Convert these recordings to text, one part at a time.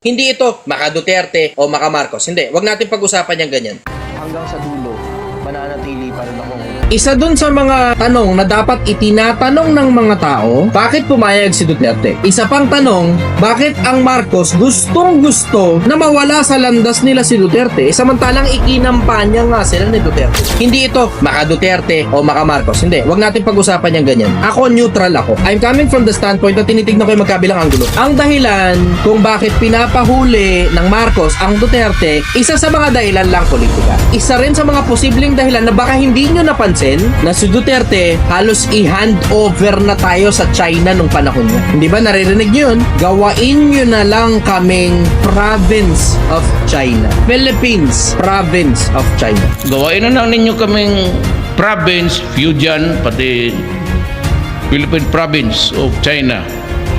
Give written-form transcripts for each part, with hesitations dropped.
Hindi ito maka Duterte o maka Marcos. Hindi, wag natin pag-usapan yung ganyan. Hanggang sa dulo, mananatili pa rin akong Isa dun sa mga tanong na dapat itinatanong ng mga tao, bakit pumayag si Duterte? Isa pang tanong, bakit ang Marcos gustong-gusto na mawala sa landas nila si Duterte, samantalang ikinampanya nga sila ni Duterte? Hindi ito maka Duterte o maka Marcos. Hindi, wag natin pag-usapan yung ganyan. Ako, neutral ako. I'm coming from the standpoint na tinitignan ko yung magkabilang anggulo. Ang dahilan kung bakit pinapahuli ng Marcos ang Duterte, isa sa mga dahilan lang politika. Isa rin sa mga posibleng dahilan na baka hindi nyo napansin na si Duterte halos i-hand over na tayo sa China nung panahon niya. Hindi ba naririnig nyo yun? Gawain nyo na lang kaming province of China. Philippines, province of China. Gawain na lang ninyo kaming province, Fujian, pati Philippine province of China.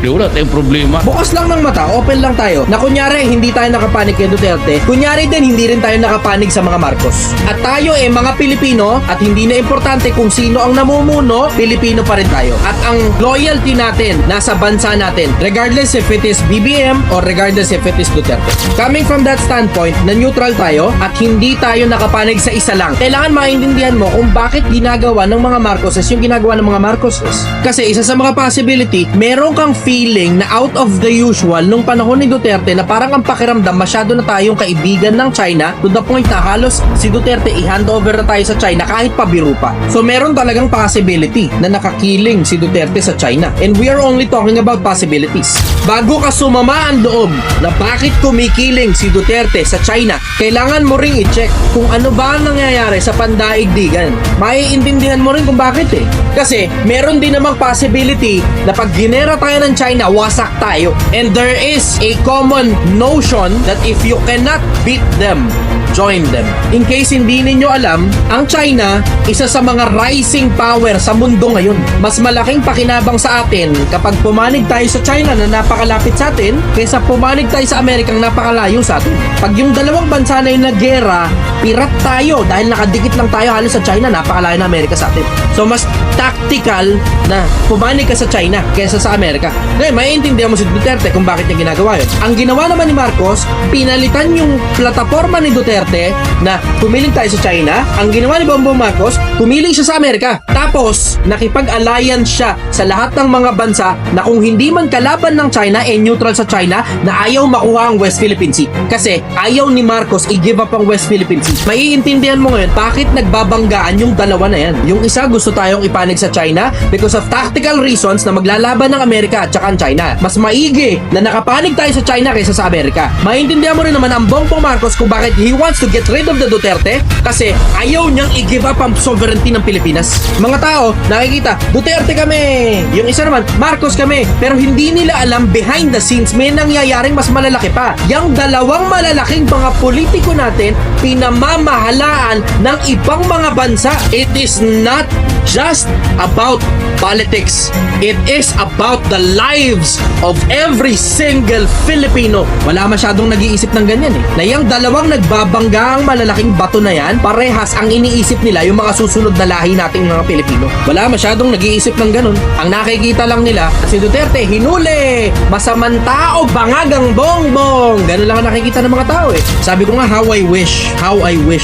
Di wala tayong problema. Bukas lang ng mata, open lang tayo. Na kunyari, hindi tayo nakapanig kay Duterte. Kunyari din, hindi rin tayo nakapanig sa mga Marcos. At tayo mga Pilipino, at hindi na importante kung sino ang namumuno, Pilipino pa rin tayo. At ang loyalty natin, nasa bansa natin. Regardless if it is BBM or regardless if it is Duterte. Coming from that standpoint, na neutral tayo at hindi tayo nakapanig sa isa lang. Kailangan maintindihan mo kung bakit ginagawa ng mga Marcoses yung ginagawa ng mga Marcoses. Kasi isa sa mga possibility, meron kang feeling na out of the usual nung panahon ni Duterte na parang ang pakiramdam masyado na tayong kaibigan ng China to the point na halos si Duterte i-hand over na tayo sa China kahit pabiru pa. So meron talagang possibility na nakakiling si Duterte sa China. And we are only talking about possibilities. Bago ka sumama ang loob na bakit kumikiling si Duterte sa China, kailangan mo ring i-check kung ano ba ang nangyayari sa pandaigdigan. Maiintindihan mo rin kung bakit Kasi meron din namang possibility na pag ginera tayo ng China, wasak tayo. And there is a common notion that if you cannot beat them, join them. In case hindi ninyo alam, ang China, isa sa mga rising power sa mundo ngayon. Mas malaking pakinabang sa atin kapag pumanig tayo sa China na napakalapit sa atin kaysa pumanig tayo sa Amerikang napakalayo sa atin. Pag yung dalawang bansa na yung naggera, pirat tayo dahil nakadikit lang tayo halos sa China, napakalayo na Amerika sa atin. So mas tactical na pumanig ka sa China kaysa sa Amerika. Ngayon, maiintindihan mo si Duterte kung bakit niya ginagawa yun. Ang ginawa naman ni Marcos, pinalitan yung plataforma ni Duterte na pumiling tayo sa China. Ang ginawa ni Bongbong Marcos, pumiling siya sa Amerika. Tapos, nakipag-alliance siya sa lahat ng mga bansa na kung hindi man kalaban ng China, neutral sa China, na ayaw makuha ang West Philippine Sea. Kasi ayaw ni Marcos i-give up ang West Philippine Sea. Maiintindihan mo ngayon, bakit nagbabanggaan yung dalawa na yan? Yung isa gusto tayong ipanig sa China because of tactical reasons na maglalaban ng Amerika at saka ang China. Mas maigi na nakapanig tayo sa China kaysa sa Amerika. Maintindihan mo rin naman ang Bongbong Marcos kung bakit he wants to get rid of the Duterte kasi ayaw niyang i-give up ang sovereignty ng Pilipinas. Mga tao, nakikita, Duterte kami. Yung isa naman, Marcos kami. Pero hindi nila alam behind the scenes may nangyayaring mas malalaki pa. Yung dalawang malalaking mga politiko natin, pinamamahalaan ng ibang mga bansa. It is not just about politics. It is about the lives of every single Filipino. Wala masyadong nag-iisip ng ganyan Na yung dalawang nagbabangga ang malalaking bato na yan, parehas ang iniisip nila yung mga susunod na lahi nating mga Pilipino. Wala masyadong nag-iisip ng ganun. Ang nakikita lang nila, si Duterte, hinuli! Masamang tao, bangagang bongbong! Ganun lang ang nakikita ng mga tao Sabi ko nga, how I wish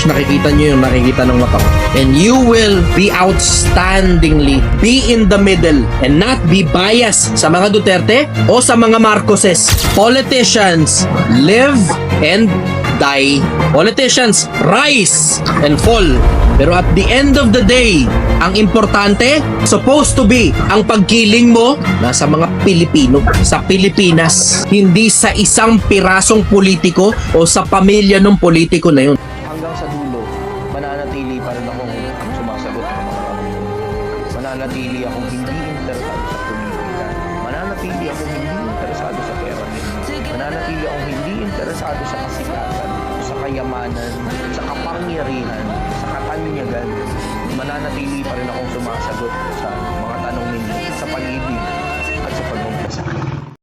nakikita nyo yung nakikita ng mata ko. And you will be outstandingly be in the middle and not be biased sa mga Duterte o sa mga Marcoses. Politicians live and die. Politicians rise and fall. Pero at the end of the day, ang importante, supposed to be, ang pagkiling mo nasa mga Pilipino, sa Pilipinas, hindi sa isang pirasong politiko o sa pamilya ng politiko na yun. hanggang sa dulo, mananatili pa rin akong sumasagot ng mga tanong. Mananatili akong hindi interesado sa politika. Mananatili akong hindi interesado sa pera. Mananatili akong hindi interesado sa kasikatan, sa kayamanan, sa kapangyarihan, sa katanyagan. Mananatili pa rin akong sumasagot sa mga tanong ninyo sa pag-ibig at sa pagmamahal sa akin.